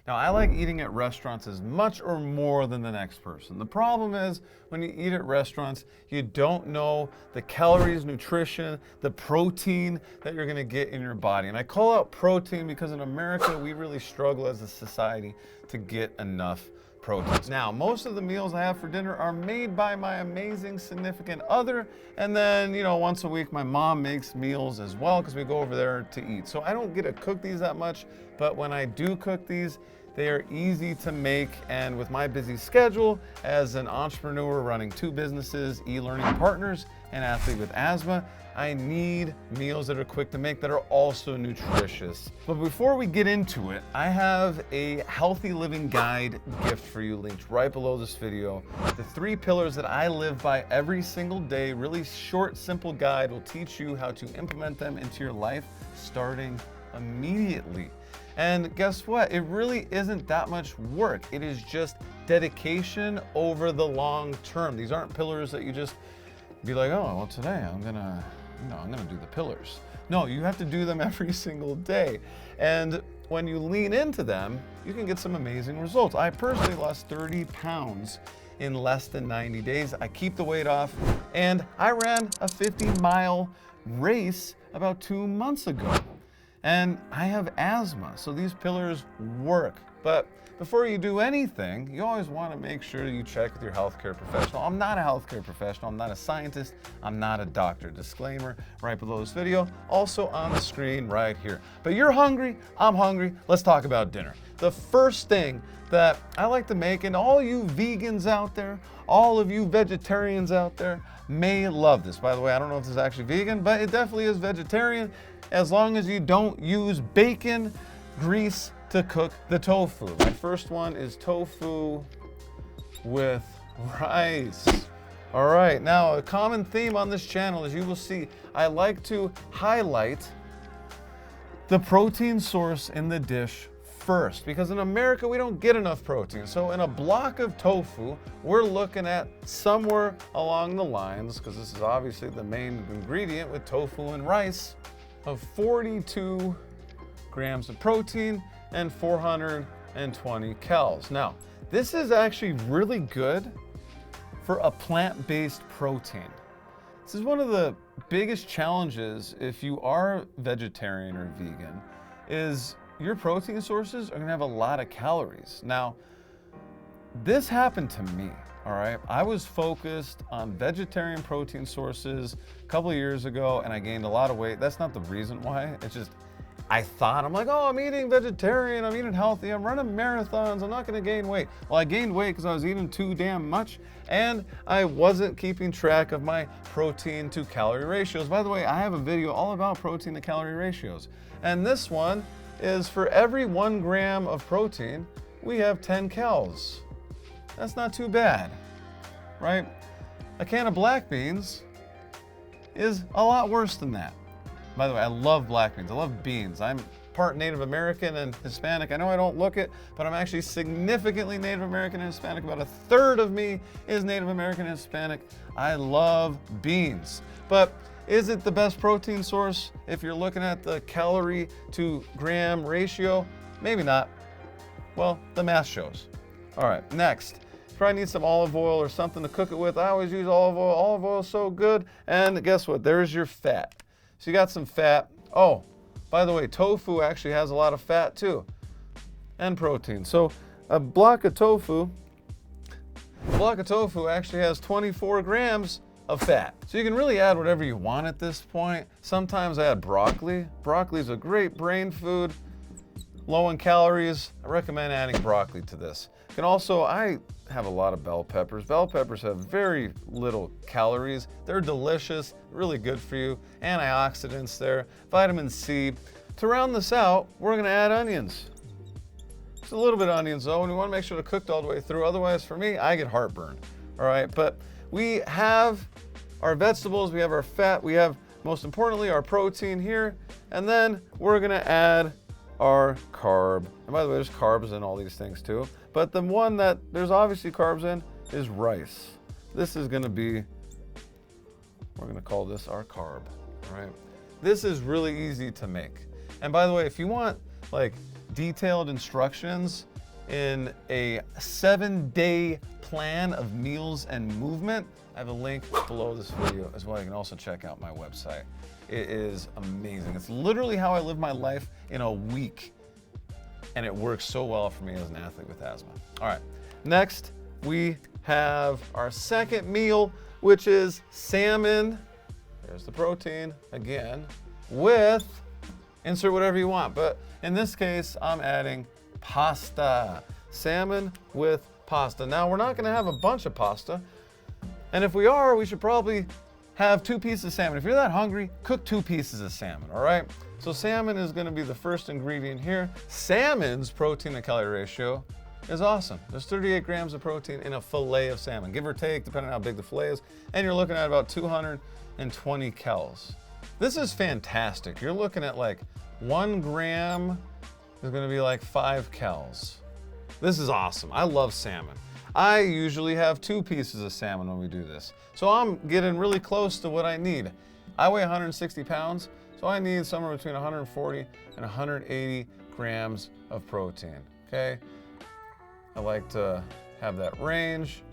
Now, I like eating at restaurants as much or more than the next person. The problem is when you eat at restaurants, you don't know the calories, nutrition, the protein that you're gonna get in your body. And I call out protein because in America, we really struggle as a society to get enough protein. Now, most of the meals I have for dinner are made by my amazing significant other. And then, once a week, my mom makes meals as well because we go over there to eat. So I don't get to cook these that much, but when I do cook these, they are easy to make, and with my busy schedule as an entrepreneur running 2 businesses, e-learning partners, and athlete with asthma, I need meals that are quick to make that are also nutritious. But before we get into it, I have a healthy living guide gift for you linked right below this video. The 3 pillars that I live by every single day, really short, simple guide will teach you how to implement them into your life starting immediately. And guess what? It really isn't that much work. It is just dedication over the long term. These aren't pillars that you just be like, oh, well, today I'm gonna do the pillars. No, you have to do them every single day. And when you lean into them, you can get some amazing results. I personally lost 30 pounds in less than 90 days. I keep the weight off, and I ran a 50-mile race about 2 months ago. And I have asthma, so these pillars work. But before you do anything, you always want to make sure you check with your healthcare professional. I'm not a healthcare professional, I'm not a scientist, I'm not a doctor. Disclaimer right below this video, also on the screen right here. But you're hungry, I'm hungry, let's talk about dinner. The first thing that I like to make, and all you vegans out there, all of you vegetarians out there may love this. By the way, I don't know if this is actually vegan, but it definitely is vegetarian, as long as you don't use bacon grease to cook the tofu. My first one is tofu with rice. All right, now a common theme on this channel, as you will see, I like to highlight the protein source in the dish first, because in America we don't get enough protein. So in a block of tofu, we're looking at somewhere along the lines, because this is obviously the main ingredient with tofu and rice, of 42 grams of protein and 420 calories. Now, this is actually really good for a plant-based protein. This is one of the biggest challenges if you are vegetarian or vegan, is your protein sources are gonna have a lot of calories. Now, this happened to me, all right? I was focused on vegetarian protein sources a couple of years ago, and I gained a lot of weight. That's not the reason why, it's just, I'm like, oh, I'm eating vegetarian, I'm eating healthy, I'm running marathons, I'm not gonna gain weight. Well, I gained weight because I was eating too damn much, and I wasn't keeping track of my protein to calorie ratios. By the way, I have a video all about protein to calorie ratios. And this one is for every 1 gram of protein, we have 10 calories. That's not too bad, right? A can of black beans is a lot worse than that. By the way, I love black beans. I love beans. I'm part Native American and Hispanic. I know I don't look it, but I'm actually significantly Native American and Hispanic. About 1/3 of me is Native American and Hispanic. I love beans. But is it the best protein source if you're looking at the calorie to gram ratio? Maybe not. Well, the math shows. All right, next. Probably need some olive oil or something to cook it with. I always use olive oil. Olive oil is so good. And guess what? There's your fat. So you got some fat. Oh, by the way, tofu actually has a lot of fat too, and protein. So a block of tofu actually has 24 grams of fat. So you can really add whatever you want at this point. Sometimes I add broccoli. Broccoli is a great brain food, low in calories. I recommend adding broccoli to this. You can also, I have a lot of bell peppers. Bell peppers have very little calories. They're delicious, really good for you. Antioxidants there, vitamin C. To round this out, we're gonna add onions. Just a little bit of onions though, and we wanna make sure they're cooked all the way through. Otherwise, for me, I get heartburn, all right? But we have our vegetables, we have our fat, we have, most importantly, our protein here, and then we're gonna add our carb. And by the way, there's carbs in all these things too. But the one that there's obviously carbs in is rice. This is gonna be, we're gonna call this our carb, all right? This is really easy to make. And by the way, if you want like detailed instructions in a 7-day plan of meals and movement. I have a link below this video as well. You can also check out my website. It is amazing. It's literally how I live my life in a week. And it works so well for me as an athlete with asthma. All right, next we have our second meal, which is salmon. There's the protein again, with insert whatever you want. But in this case, I'm adding pasta. Salmon with pasta. Now, we're not gonna have a bunch of pasta. And if we are, we should probably have 2 pieces of salmon. If you're that hungry, cook 2 pieces of salmon, all right? So salmon is gonna be the first ingredient here. Salmon's protein to calorie ratio is awesome. There's 38 grams of protein in a fillet of salmon, give or take, depending on how big the fillet is. And you're looking at about 220 calories. This is fantastic. You're looking at like 1 gram is gonna be like 5 calories. This is awesome. I love salmon. I usually have 2 pieces of salmon when we do this. So I'm getting really close to what I need. I weigh 160 pounds, so I need somewhere between 140 and 180 grams of protein, okay? I like to have that range.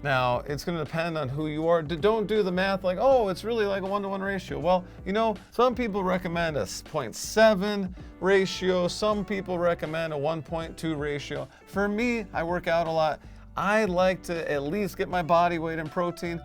Now, it's gonna depend on who you are. Don't do the math like, oh, it's really like a 1-to-1 ratio. Well, you know, some people recommend a 0.7 ratio. Some people recommend a 1.2 ratio. For me, I work out a lot. I like to at least get my body weight in protein.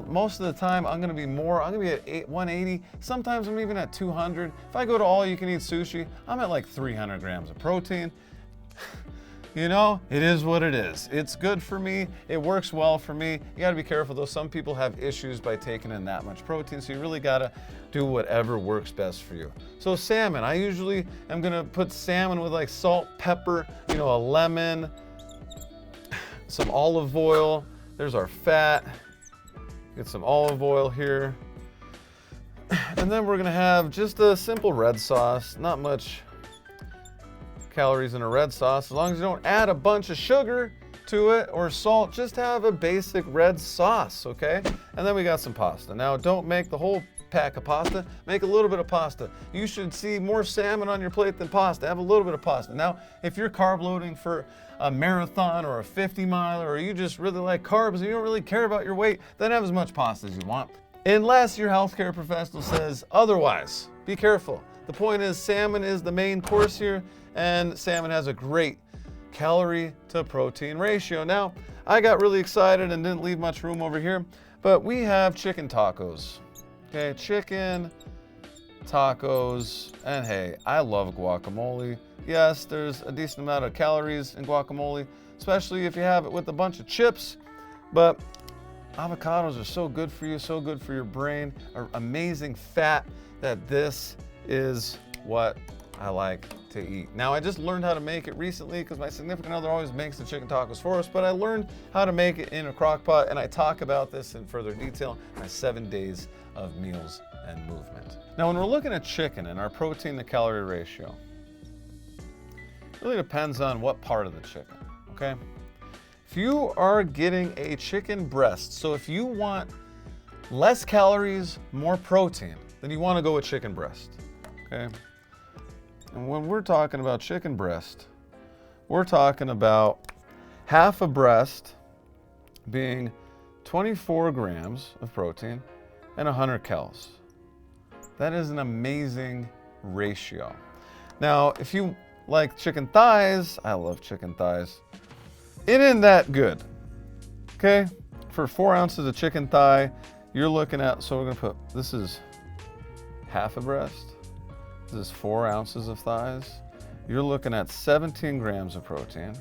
Most of the time, I'm gonna be at 180. Sometimes I'm even at 200. If I go to all you can eat sushi, I'm at like 300 grams of protein. You know, it is what it is. It's good for me. It works well for me. You gotta be careful though. Some people have issues by taking in that much protein, so you really gotta do whatever works best for you. So salmon, I usually am gonna put salmon with like salt, pepper, you know, a lemon, some olive oil. There's our fat. Get some olive oil here. And then we're gonna have just a simple red sauce, not much calories in a red sauce, as long as you don't add a bunch of sugar to it or salt. Just have a basic red sauce, okay? And then we got some pasta. Now, don't make the whole pack of pasta, make a little bit of pasta. You should see more salmon on your plate than pasta. Have a little bit of pasta. Now, if you're carb loading for a marathon or a 50-miler, or you just really like carbs and you don't really care about your weight, then have as much pasta as you want. Unless your healthcare professional says otherwise. Be careful. The point is, salmon is the main course here, and salmon has a great calorie to protein ratio. Now, I got really excited and didn't leave much room over here, but we have chicken tacos. Okay, chicken tacos, and hey, I love guacamole. Yes, there's a decent amount of calories in guacamole, especially if you have it with a bunch of chips, but avocados are so good for you, so good for your brain, are amazing fat, that this is what I like to eat. Now, I just learned how to make it recently because my significant other always makes the chicken tacos for us, but I learned how to make it in a crock pot, and I talk about this in further detail in my 7 days of meals and movement. Now, when we're looking at chicken and our protein to calorie ratio, it really depends on what part of the chicken, okay? If you are getting a chicken breast, so if you want less calories, more protein, then you want to go with chicken breast, okay? And when we're talking about chicken breast, we're talking about half a breast being 24 grams of protein and 100 calories. That is an amazing ratio. Now, if you like chicken thighs, I love chicken thighs, it isn't that good, okay? For 4 ounces of chicken thigh, you're looking at, so we're gonna put, this is half a breast. This is 4 ounces of thighs. You're looking at 17 grams of protein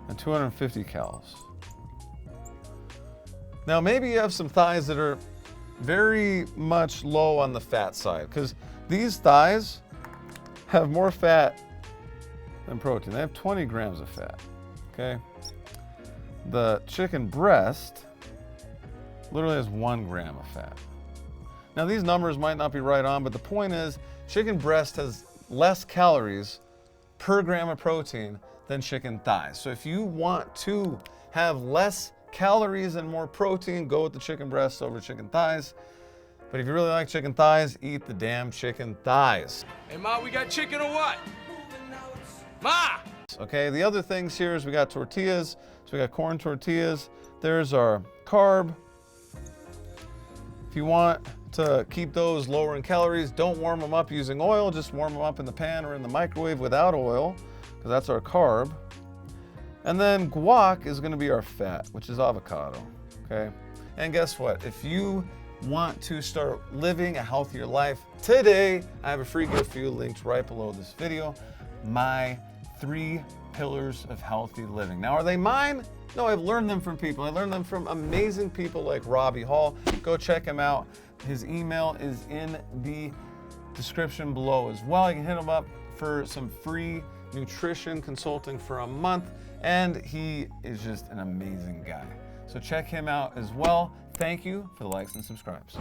and 250 calories. Now, maybe you have some thighs that are very much low on the fat side, because these thighs have more fat than protein. They have 20 grams of fat, okay? The chicken breast literally has 1 gram of fat. Now, these numbers might not be right on, but the point is, chicken breast has less calories per gram of protein than chicken thighs. So if you want to have less calories and more protein, go with the chicken breast over chicken thighs. But if you really like chicken thighs, eat the damn chicken thighs. Hey, Ma, we got chicken or what? Ma! okay? The other things here is we got tortillas. So we got corn tortillas. There's our carb. If you want to keep those lower in calories, don't warm them up using oil. Just warm them up in the pan or in the microwave without oil, because that's our carb. And then guac is going to be our fat, which is avocado, okay? And guess what? If you want to start living a healthier life today, I have a free gift for you linked right below this video. My 3 pillars of healthy living. Now, are they mine? No, I've learned them from people. I learned them from amazing people like Robbie Hall. Go check him out. His email is in the description below as well. You can hit him up for some free nutrition consulting for a month, and he is just an amazing guy. So check him out as well. Thank you for the likes and subscribes.